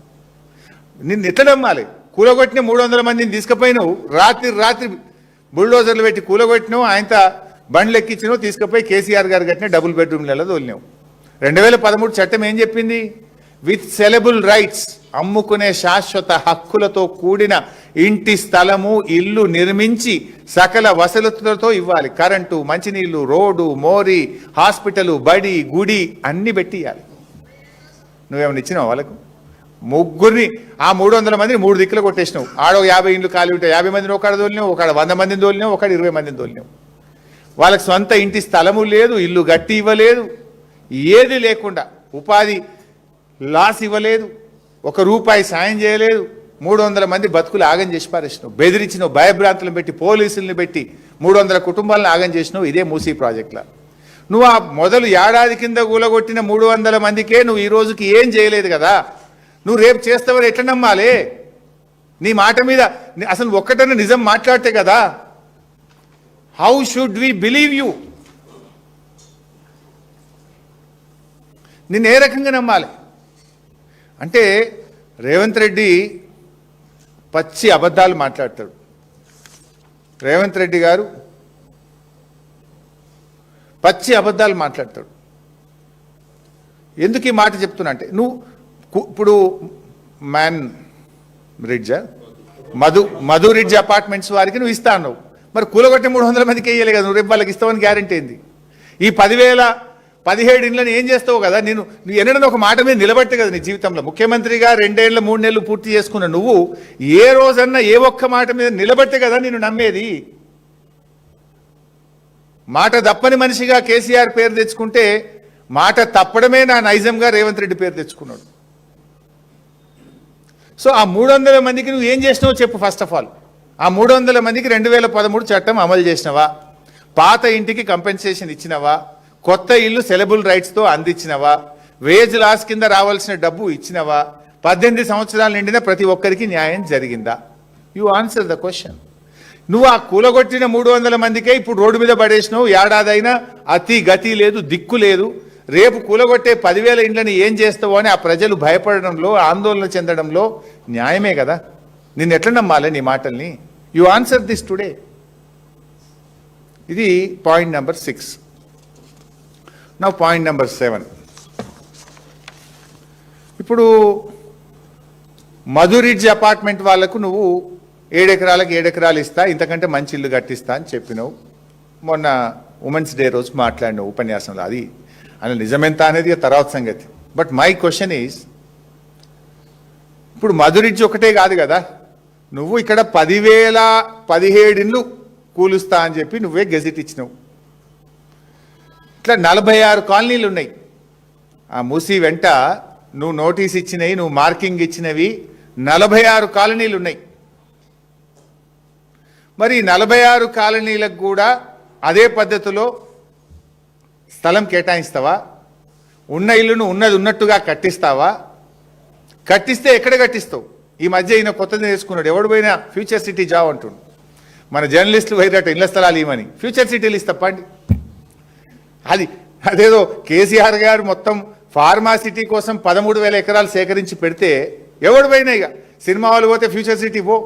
నిన్ను ఎట్లా నమ్మాలి? కూలగొట్టిన 300 మందిని తీసుకుపోయినావు, రాత్రి బుల్డోజర్లు పెట్టి కూలగొట్టినావు, ఆయనతో బండ్లు ఎక్కించినావు, తీసుకుపోయి కేసీఆర్ గారు కట్టిన డబుల్ బెడ్రూమ్లలో తోలినావు. 2013 చట్టం ఏం చెప్పింది? విత్ సెలబుల్ రైట్స్, అమ్ముకునే శాశ్వత హక్కులతో కూడిన ఇంటి స్థలము, ఇల్లు నిర్మించి సకల వసతులతో ఇవ్వాలి. కరెంటు, మంచినీళ్లు, రోడ్డు, మోరీ, హాస్పిటల్, బడి, గుడి అన్ని పెట్టి ఇవ్వాలి. నువ్వేమైనా ఇచ్చినావు వాళ్ళకు? ముగ్గురిని, ఆ 300 మందిని 3 దిక్కులు కొట్టేసినావు. ఆడో 50 ఇండ్లు ఖాళీ ఉంటే 50 మందిని ఒకడ తోలినావు, ఒకడ 100 మందిని తోలినావు, ఒకడ 20 మందిని తోలినావు. వాళ్ళకి సొంత ఇంటి స్థలము లేదు, ఇల్లు గట్టి ఇవ్వలేదు, ఏది లేకుండా ఉపాధి లాస్ ఇవ్వలేదు, 1 రూపాయి సాయం చేయలేదు. 300 మంది బతుకులు ఆగం చేసి పారేసినావు, బెదిరించినావు, భయభ్రాంతులను పెట్టి, పోలీసుల్ని పెట్టి 300 కుటుంబాలను ఆగం చేసినావు ఇదే మూసీ ప్రాజెక్టులో. నువ్వు ఆ మొదలు ఏడాది కింద కూలగొట్టిన 300 మందికే నువ్వు ఈ రోజుకి ఏం చేయలేదు కదా. నువ్వు రేపు చేస్తావని ఎట్లా నమ్మాలి? నీ మాట మీద అసలు ఒక్కటన్నా నిజం మాట్లాడితే కదా. How should we believe you? నిన్ను ఏ రకంగా నమ్మాలి? అంటే రేవంత్ రెడ్డి పచ్చి అబద్ధాలు మాట్లాడతాడు. రేవంత్ రెడ్డి గారు పచ్చి అబద్ధాలు మాట్లాడతాడు. ఎందుకు ఈ మాట చెప్తున్నా అంటే, నువ్వు ఇప్పుడు మ్యాన్ రిడ్జా మధు రిడ్జ్ అపార్ట్మెంట్స్ వారికి నువ్వు ఇస్తా అన్నావు. మరి కూలగొట్టే 300 మందికి వేయలే కదా, నువ్వు రేపు వాళ్ళకి ఇస్తావని గ్యారంటీ ఏంది? ఈ 17 ఇండ్లను ఏం చేస్తావు కదా. నువ్వు ఎన్నడన్నా ఒక మాట మీద నిలబట్టే కదా నీ జీవితంలో. ముఖ్యమంత్రిగా 2 ఏళ్ళు 3 నెలలు పూర్తి చేసుకున్న నువ్వు ఏ రోజన్నా ఏ ఒక్క మాట మీద నిలబట్టే కదా నేను నమ్మేది. మాట తప్పని మనిషిగా కేసీఆర్ పేరు తెచ్చుకుంటే, మాట తప్పడమే నా నైజంగా రేవంత్ రెడ్డి పేరు తెచ్చుకున్నాడు. సో ఆ 300 మందికి నువ్వు ఏం చేసినావో చెప్పు. ఫస్ట్ ఆఫ్ ఆల్ ఆ 300 మందికి 2013 చట్టం అమలు చేసినవా? పాత ఇంటికి కంపెన్సేషన్ ఇచ్చినవా? కొత్త ఇల్లు సెలబుల్ రైట్స్తో అందించినవా? వేజ్ లాస్ కింద రావాల్సిన డబ్బు ఇచ్చినవా? 18 సంవత్సరాలు నిండిన ప్రతి ఒక్కరికి న్యాయం జరిగిందా? You answer the question. నువ్వు ఆ కూలగొట్టిన 300 మందికే ఇప్పుడు రోడ్డు మీద పడేసినావు. ఏడాదైనా అతి గతి లేదు, దిక్కు లేదు. రేపు కూలగొట్టే 10,000 ఇండ్లని ఏం చేస్తావో అని ఆ ప్రజలు భయపడడంలో, ఆందోళన చెందడంలో న్యాయమే కదా. నిన్ను ఎట్లా నమ్మాలి నీ మాటల్ని? You answer this today. ఇది పాయింట్ నెంబర్ 6. నా పాయింట్ నెంబర్ 7. ఇప్పుడు మధురిడ్జ్ అపార్ట్మెంట్ వాళ్లకు నువ్వు 7 ఎకరాలకు 7 ఎకరాలు ఇస్తా, ఇంతకంటే మంచి ఇల్లు కట్టిస్తా అని చెప్పినావు. మొన్న ఉమెన్స్ డే రోజు మాట్లాడినావు ఉపన్యాసంలో. అది అని నిజమెంత అనేది తర్వాత సంగతి. బట్ మై క్వశ్చన్ ఈజ్, ఇప్పుడు మధురిడ్జ్ ఒకటే కాదు కదా, నువ్వు ఇక్కడ 10,017 ఇండ్లు కూలుస్తా అని చెప్పి నువ్వే గెజిట్ ఇచ్చినావు. ఇట్లా 46 కాలనీలు ఉన్నాయి. ఆ మూసీ వెంట నువ్వు నోటీస్ ఇచ్చినవి, నువ్వు మార్కింగ్ ఇచ్చినవి 46 కాలనీలు ఉన్నాయి. మరి 46 కాలనీలకు కూడా అదే పద్ధతిలో స్థలం కేటాయిస్తావా? ఉన్న ఇల్లును ఉన్నది ఉన్నట్టుగా కట్టిస్తావా? కట్టిస్తే ఎక్కడ కట్టిస్తావు? ఈ మధ్య ఈయన కొత్తది నేర్చుకున్నాడు. ఎవడు పోయినా ఫ్యూచర్ సిటీ జాబ్ అంటుండు. మన జర్నలిస్టులు పోయినట్టు ఇళ్ల స్థలాలు ఇవ్వని ఫ్యూచర్ సిటీలు ఇస్తప్పండి. అదేదో కేసీఆర్ గారు మొత్తం ఫార్మా సిటీ కోసం 13,000 ఎకరాలు సేకరించి పెడితే ఎవడు పోయినా ఇక సినిమా వాళ్ళు పోతే ఫ్యూచర్ సిటీ పో,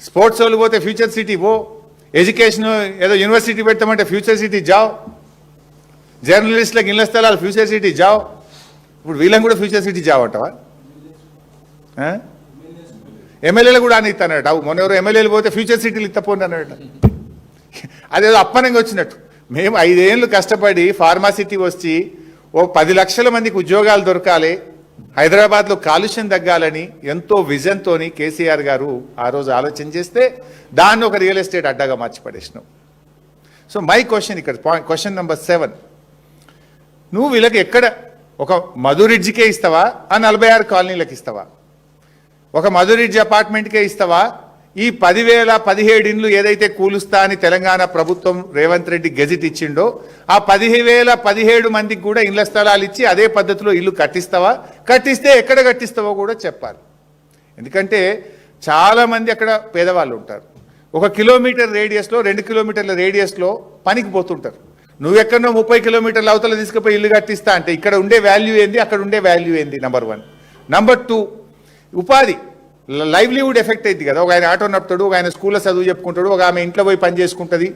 స్పోర్ట్స్ వాళ్ళు పోతే ఫ్యూచర్ సిటీ పో, ఎడ్యుకేషన్ ఏదో యూనివర్సిటీ పెడతామంటే ఫ్యూచర్ సిటీ జావ్, జర్నలిస్టులకు ఇళ్ల స్థలాలు ఫ్యూచర్ సిటీ జావ్. ఇప్పుడు వీళ్ళని కూడా ఫ్యూచర్ సిటీ జావ్ అంటావా? ఎమ్మెల్యేలు కూడా అని ఇస్తానట. మొన్న ఎవరు ఎమ్మెల్యేలు పోతే ఫ్యూచర్ సిటీలు ఇత్తపోండి అన్నట. అదేదో అప్పనంగా వచ్చినట్టు. మేము 5 ఏళ్ళు కష్టపడి ఫార్మా సిటీ వచ్చి ఓ 10 లక్షల మందికి ఉద్యోగాలు దొరకాలి, హైదరాబాద్లో కాలుష్యం తగ్గాలని ఎంతో విజన్తో కేసీఆర్ గారు ఆ రోజు ఆలోచన చేస్తే దాన్ని ఒక రియల్ ఎస్టేట్ అడ్డాగా మార్చి పడేసినావు. సో మై క్వశ్చన్ ఇక్కడ క్వశ్చన్ నెంబర్ 7, నువ్వు వీళ్ళకి ఎక్కడ ఒక మధురిడ్జ్కే ఇస్తావా? ఆ 46 కాలనీలకు ఇస్తావా? ఒక మధురిడ్జ్ అపార్ట్మెంట్కే ఇస్తావా? ఈ 10,017 ఇండ్లు ఏదైతే కూలుస్తా అని తెలంగాణ ప్రభుత్వం రేవంత్ రెడ్డి గెజిట్ ఇచ్చిండో ఆ 10,017 మందికి కూడా ఇళ్ల స్థలాలు ఇచ్చి అదే పద్ధతిలో ఇల్లు కట్టిస్తావా? కట్టిస్తే ఎక్కడ కట్టిస్తావో కూడా చెప్పాలి. ఎందుకంటే చాలామంది అక్కడ పేదవాళ్ళు ఉంటారు. 1 కిలోమీటర్ రేడియస్లో 2 కిలోమీటర్ల రేడియస్లో పనికి పోతుంటారు. నువ్వెక్కడో 30 కిలోమీటర్ల అవతల తీసుకుపోయి ఇల్లు కట్టిస్తా అంటే ఇక్కడ ఉండే వాల్యూ ఏంది, అక్కడ ఉండే వాల్యూ ఏంది? నెంబర్ 1. నెంబర్ 2, ఉపాధి లైవ్లీవుడ్ ఎఫెక్ట్ అయింది కదా. ఒక ఆయన ఆటో నడుపుతాడు, ఒక ఆయన స్కూల్లో చదువు చెప్పుకుంటాడు, ఒక ఆమె ఇంట్లో పోయి పని చేసుకుంటుంది,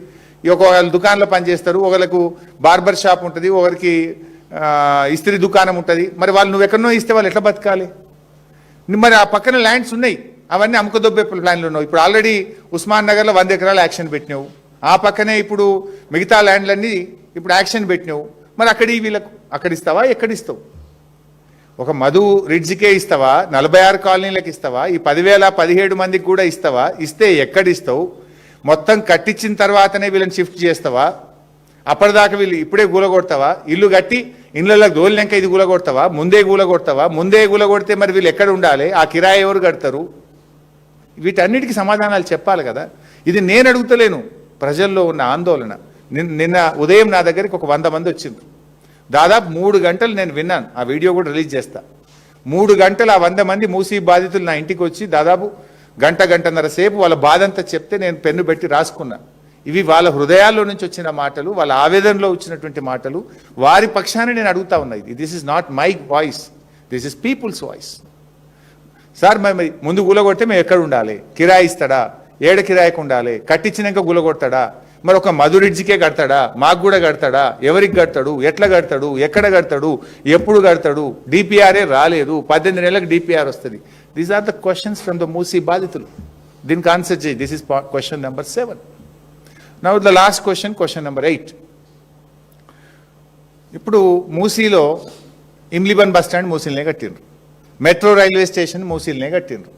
ఒకళ్ళు దుకాణంలో పని చేస్తారు, ఒకరికి బార్బర్ షాప్ ఉంటుంది, ఒకరికి ఇస్త్రీ దుకాణం ఉంటుంది. మరి వాళ్ళు నువ్వు ఎక్కడనో ఇస్తే వాళ్ళు ఎట్లా బతకాలి? మరి ఆ పక్కన ల్యాండ్స్ ఉన్నాయి, అవన్నీ అమ్ముకదొబ్బే ప్లాన్లు ఉన్నావు. ఇప్పుడు ఆల్రెడీ ఉస్మాన్ నగర్లో 100 ఎకరాలు యాక్షన్ పెట్టినావు. ఆ పక్కనే ఇప్పుడు మిగతా ల్యాండ్లన్నీ ఇప్పుడు యాక్షన్ పెట్టినావు. మరి వీళ్ళకు అక్కడ ఇస్తావా? ఎక్కడిస్తావు? ఒక మధు రిడ్జ్కే ఇస్తావా? 46 కాలనీలకు ఇస్తావా? ఈ 10,017 మందికి కూడా ఇస్తావా? ఇస్తే ఎక్కడిస్తావు? మొత్తం కట్టించిన తర్వాతనే వీళ్ళని షిఫ్ట్ చేస్తావా? అప్పటిదాకా వీళ్ళు ఇప్పుడే గూలగొడతావా? ఇల్లు కట్టి ఇళ్ళకి దోలినాక ఇది గూలగొడతావా? ముందే గూలగొడతావా? ముందే గూలగొడితే మరి వీళ్ళు ఎక్కడ ఉండాలి? ఆ కిరాయి ఎవరు కడతారు? వీటన్నిటికీ సమాధానాలు చెప్పాలి కదా. ఇది నేను అడుగుతలేను, ప్రజల్లో ఉన్న ఆందోళన. నిన్న ఉదయం నా దగ్గరికి ఒక 100 మంది వచ్చింది. దాదాపు 3 గంటలు నేను విన్నాను. ఆ వీడియో కూడా రిలీజ్ చేస్తా. 3 గంటలు ఆ 100 మంది మూసీ బాధితులు నా ఇంటికి వచ్చి దాదాపు గంటన్నర సేపు వాళ్ళ బాధంతా చెప్తే నేను పెన్ను పెట్టి రాసుకున్నా. ఇవి వాళ్ళ హృదయాల్లో నుంచి వచ్చిన మాటలు, వాళ్ళ ఆవేదనలో వచ్చినటువంటి మాటలు. వారి పక్షాన్ని నేను అడుగుతా ఉన్నా. This is not my voice, this is people's voice. Sir మరి ముందు గులగొడితే మేము ఎక్కడ ఉండాలి? కిరాయి ఇస్తాడా? ఏడ కిరాయికి ఉండాలి? కట్టించినాక గులగొడతాడా? మరి ఒక మధురిడ్జికే కడతాడా? మాకు కూడా కడతాడా? ఎవరికి కడతాడు? ఎట్లా కడతాడు? ఎక్కడ కడతాడు? ఎప్పుడు కడతాడు? డిపిఆర్ఏ రాలేదు, 18 నెలలకు డిపిఆర్ వస్తుంది. These are the questions from the Musi బాధితులు. దీనికి ఆన్సర్ చేయి. This is question number 7. Now the last question number 8. ఇప్పుడు మూసీలో ఇమ్లిబన్ బస్ స్టాండ్ మూసీలనే కట్టిండ్రు, మెట్రో రైల్వే స్టేషన్ మూసీలనే కట్టిండ్రు,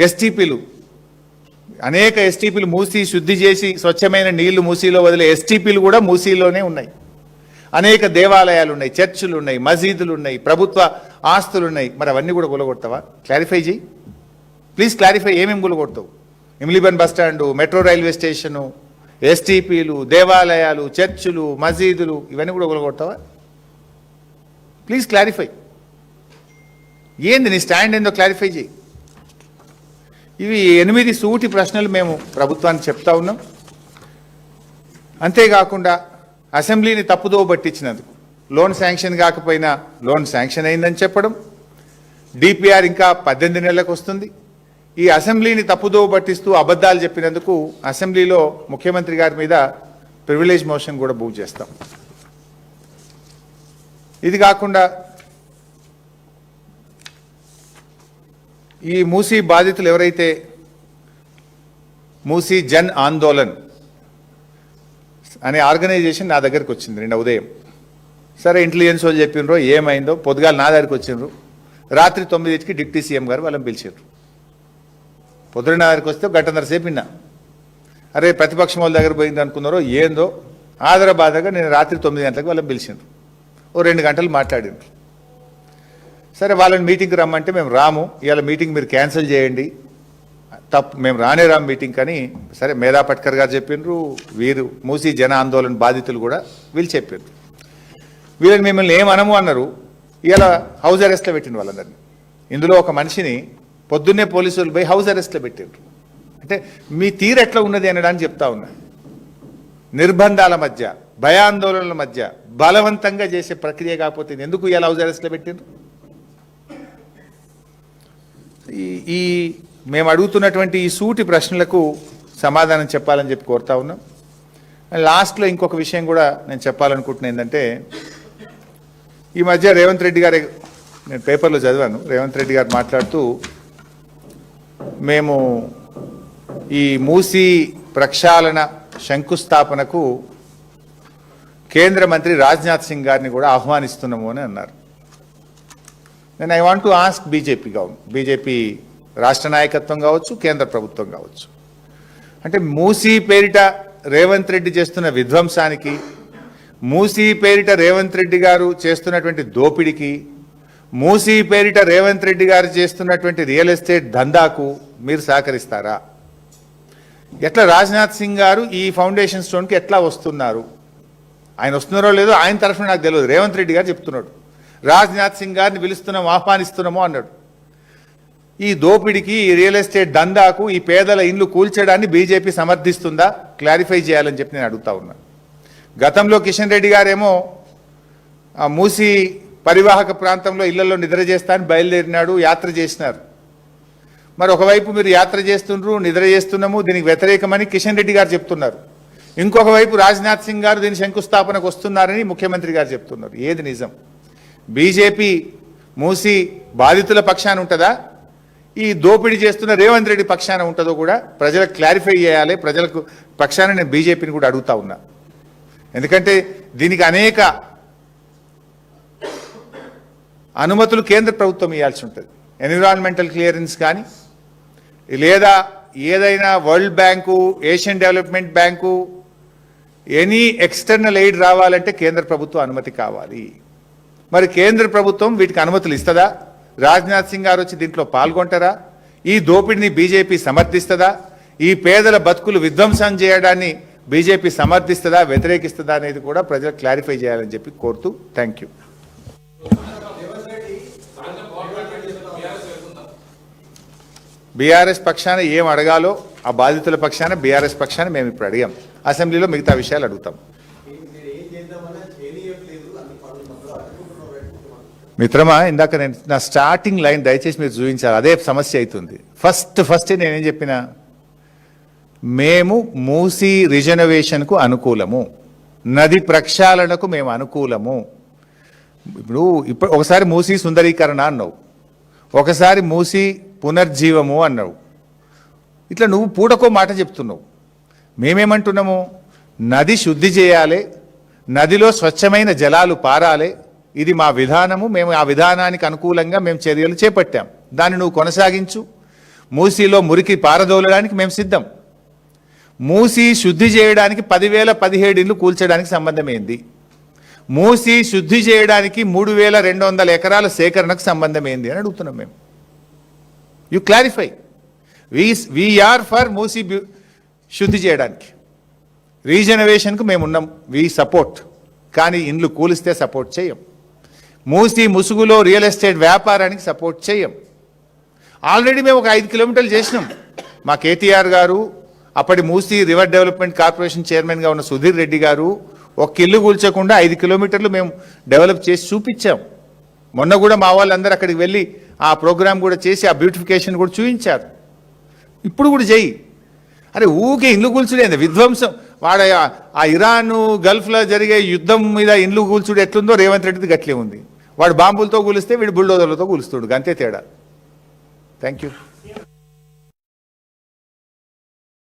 ఎస్టీపీలు అనేక ఎస్టీపీలు మూసీ శుద్ధి చేసి స్వచ్ఛమైన నీళ్లు మూసీలో వదిలే ఎస్టీపీలు కూడా మూసీలోనే ఉన్నాయి. అనేక దేవాలయాలు ఉన్నాయి, చర్చిలు ఉన్నాయి, మసీదులు ఉన్నాయి, ప్రభుత్వ ఆస్తులు ఉన్నాయి. మరి అవన్నీ కూడా గులగొడతావా? క్లారిఫై చేయి ప్లీజ్, క్లారిఫై. ఏమేమి గులగొడతావు? Imlibun bus stand, metro railway station, ఎస్టీపీలు, దేవాలయాలు, చర్చిలు, మసీదులు ఇవన్నీ కూడా కూలగొడతావా? Please clarify. ఏంది నీ స్టాండ్ ఏందో క్లారిఫై చేయి. ఇవి 8 సూటి ప్రశ్నలు మేము ప్రభుత్వానికి చెప్తా ఉన్నాం. అంతేకాకుండా అసెంబ్లీని తప్పుదోవ పట్టించినందుకు లోన్ శాంక్షన్ కాకపోయినా లోన్ శాంక్షన్ అయిందని చెప్పడం, డిపిఆర్ ఇంకా 18 నెలలకు వస్తుంది. ఈ అసెంబ్లీని తప్పుదోవ పట్టిస్తూ అబద్ధాలు చెప్పినందుకు అసెంబ్లీలో ముఖ్యమంత్రి గారి మీద ప్రివిలేజ్ మోషన్ కూడా బుక్ చేస్తాం. ఇది కాకుండా ఈ మూసీ బాధితులు ఎవరైతే మూసీ జన్ ఆందోళన్ అనే ఆర్గనైజేషన్ నా దగ్గరికి వచ్చింది నిన్న ఉదయం. సరే ఇంటెలిజెన్స్ వాళ్ళు చెప్పినరో ఏమైందో పొద్దుగాల నా దగ్గరికి వచ్చిండ్రు. రాత్రి 9కి డిప్యూటీ సీఎం గారు వాళ్ళని పిలిచారు. పొద్దున నా దగ్గరికి వస్తే గంటన్నర సేపు విన్నా. అరే ప్రతిపక్షం వాళ్ళ దగ్గర పోయింది అనుకున్నారో ఏందో ఆదరబాదగా నేను రాత్రి 9 గంటలకు వాళ్ళని పిలిచిండ్రు. ఓ 2 గంటలు మాట్లాడిండ్రు. సరే వాళ్ళని మీటింగ్కి రమ్మంటే మేము రాము, ఇవాళ మీటింగ్ మీరు క్యాన్సిల్ చేయండి, తప్పు మేము రాము మీటింగ్ అని. సరే మేధా పట్కర్ గారు చెప్పిండ్రు, వీరు మూసీ జన ఆందోళన బాధితులు కూడా వీళ్ళు చెప్పిండ్రు. వీళ్ళని మిమ్మల్ని ఏమనము అన్నారు. ఇవాళ హౌస్ అరెస్ట్లో పెట్టిండు వాళ్ళందరినీ. ఇందులో ఒక మనిషిని పొద్దున్నే పోలీసులు పోయి హౌస్ అరెస్ట్లో పెట్టిండ్రు. అంటే మీ తీరు ఎట్లా ఉన్నది అనడానికి చెప్తా ఉన్నా. నిర్బంధాల మధ్య, భయాందోళనల మధ్య బలవంతంగా చేసే ప్రక్రియ కాకపోతే ఎందుకు ఇలా హౌస్ అరెస్ట్లో పెట్టిండ్రు? ఈ మేము అడుగుతున్నటువంటి ఈ సూటి ప్రశ్నలకు సమాధానం చెప్పాలని చెప్పి కోరుతా ఉన్నాం. లాస్ట్లో ఇంకొక విషయం కూడా నేను చెప్పాలనుకుంటున్నా. ఏంటంటే ఈ మధ్య రేవంత్ రెడ్డి గారు, నేను పేపర్లో చదివాను, రేవంత్ రెడ్డి గారు మాట్లాడుతూ మేము ఈ మూసీ ప్రక్షాళన శంకుస్థాపనకు కేంద్ర మంత్రి రాజ్నాథ్ సింగ్ గారిని కూడా ఆహ్వానిస్తున్నాము అని అన్నారు. నేను I want to ask BJP రాష్ట్ర నాయకత్వం కావచ్చు, కేంద్ర ప్రభుత్వం కావచ్చు, అంటే మూసీ పేరిట రేవంత్ రెడ్డి చేస్తున్న విధ్వంసానికి, మూసీ పేరిట రేవంత్ రెడ్డి గారు చేస్తున్నటువంటి దోపిడికి, మూసీ పేరిట రేవంత్ రెడ్డి గారు చేస్తున్నటువంటి రియల్ ఎస్టేట్ దందాకు మీరు సహకరిస్తారా? ఎట్లా రాజ్నాథ్ సింగ్ గారు ఈ ఫౌండేషన్ స్టోన్కి ఎట్లా వస్తున్నారు? ఆయన వస్తున్నారో లేదో ఆయన తరఫున నాకు తెలియదు. రేవంత్ రెడ్డి గారు చెప్తున్నాడు రాజ్నాథ్ సింగ్ గారిని పిలుస్తున్నాము, ఆహ్వానిస్తున్నాము అన్నాడు. ఈ దోపిడికి, ఈ రియల్ ఎస్టేట్ దందాకు, ఈ పేదల ఇండ్లు కూల్చడాన్ని బీజేపీ సమర్థిస్తుందా? క్లారిఫై చేయాలని చెప్పి నేను అడుగుతా ఉన్నా. గతంలో కిషన్ రెడ్డి గారేమో ఆ మూసీ పరివాహక ప్రాంతంలో ఇళ్లలో నిద్ర చేస్తానని బయలుదేరినాడు, యాత్ర చేసినారు. మరి ఒకవైపు మీరు యాత్ర చేస్తుండ్రు, నిద్ర చేస్తున్నాము, దీనికి వ్యతిరేకమని కిషన్ రెడ్డి గారు చెప్తున్నారు. ఇంకొక వైపు రాజ్నాథ్ సింగ్ గారు దీని శంకుస్థాపనకు వస్తున్నారని ముఖ్యమంత్రి గారు చెప్తున్నారు. ఏది నిజం? బీజేపీ మూసీ బాధితుల పక్షాన ఉంటుందా, ఈ దోపిడీ చేస్తున్న రేవంత్ రెడ్డి పక్షాన ఉంటుందో కూడా ప్రజలకు క్లారిఫై చేయాలి. ప్రజలకు పక్షాన నేను బీజేపీని కూడా అడుగుతా ఉన్నా. ఎందుకంటే దీనికి అనేక అనుమతులు కేంద్ర ప్రభుత్వం ఇవ్వాల్సి ఉంటుంది. ఎన్విరాన్మెంటల్ క్లియరెన్స్ కానీ, లేదా ఏదైనా world bank, Asian development bank, any external aid రావాలంటే కేంద్ర ప్రభుత్వం అనుమతి కావాలి. మరి కేంద్ర ప్రభుత్వం వీటికి అనుమతులు ఇస్తుందా? రాజ్నాథ్ సింగ్ గారు వచ్చి దీంట్లో పాల్గొంటారా? ఈ దోపిడిని బీజేపీ సమర్థిస్తుందా? ఈ పేదల బతుకులు విధ్వంసం చేయడాన్ని బీజేపీ సమర్థిస్తుందా, వ్యతిరేకిస్తుందా అనేది కూడా ప్రజలు క్లారిఫై చేయాలని చెప్పి కోరుతూ థ్యాంక్ యూ. బీఆర్ఎస్ పక్షాన ఏం అడగాలో ఆ బాధితుల పక్షాన, బీఆర్ఎస్ పక్షాన మేము ఇప్పుడు అడిగాం. అసెంబ్లీలో మిగతా విషయాలు అడుగుతాం. మిత్రమా, ఇందాక నేను నా స్టార్టింగ్ లైన్ దయచేసి మీరు చూపించాలి, అదే సమస్య అవుతుంది. ఫస్ట్ నేనేం చెప్పినా, మేము మూసీ రిజర్వేషన్కు అనుకూలము, నది ప్రక్షాళనకు మేము అనుకూలము. ఇప్పుడు ఒకసారి మూసీ సుందరీకరణ అన్నావు, ఒకసారి మూసీ పునర్జీవము అన్నావు. ఇట్లా నువ్వు పూటకో మాట చెప్తున్నావు. మేమేమంటున్నాము, నది శుద్ధి చేయాలి, నదిలో స్వచ్ఛమైన జలాలు పారాలి, ఇది మా విధానము, మేము ఆ విధానానికి అనుకూలంగా మేము చర్యలు చేపట్టాం. దాన్ని నువ్వు కొనసాగించు. మూసీలో మురికి పారదోలడానికి మేము సిద్ధం. మూసీ శుద్ధి చేయడానికి 10,017 ఇళ్ళు కూల్చడానికి సంబంధం ఏంది? మూసీ శుద్ధి చేయడానికి 3,200 ఎకరాల సేకరణకు సంబంధం ఏంది అని అడుగుతున్నాం మేము. You clarify. We are for Musi శుద్ధి చేయడానికి, రీజనరేషన్కు మేము ఉన్నాం, వి సపోర్ట్. కానీ ఇండ్లు కూలిస్తే సపోర్ట్ చేయం. మూసీ ముసుగులో రియల్ ఎస్టేట్ వ్యాపారానికి సపోర్ట్ చేయం. ఆల్రెడీ మేము ఒక 5 కిలోమీటర్లు చేసినాం. మా కేటీఆర్ గారు, అప్పటి మూసీ రివర్ డెవలప్మెంట్ కార్పొరేషన్ చైర్మన్గా ఉన్న సుధీర్ రెడ్డి గారు ఒక ఇల్లు కూల్చకుండా 5 కిలోమీటర్లు మేము డెవలప్ చేసి చూపించాం. మొన్న కూడా మా వాళ్ళందరూ అక్కడికి వెళ్ళి ఆ ప్రోగ్రామ్ కూడా చేసి ఆ బ్యూటిఫికేషన్ కూడా చూపించారు. ఇప్పుడు కూడా చెయ్యి. అరే ఊకే ఇండ్లు కూల్చుడేంది విధ్వంసం. వాడ ఆ ఇరాన్ గల్ఫ్లో జరిగే యుద్ధం మీద ఇండ్లు కూల్చుడు ఎట్లుందో రేవంత్ రెడ్డిది గట్లే ఉంది. వాడు బాంబులతో కూలిస్తే వీడు బుల్డోజర్లతో కూలుస్తాడు, అంతే తేడా. Thank you.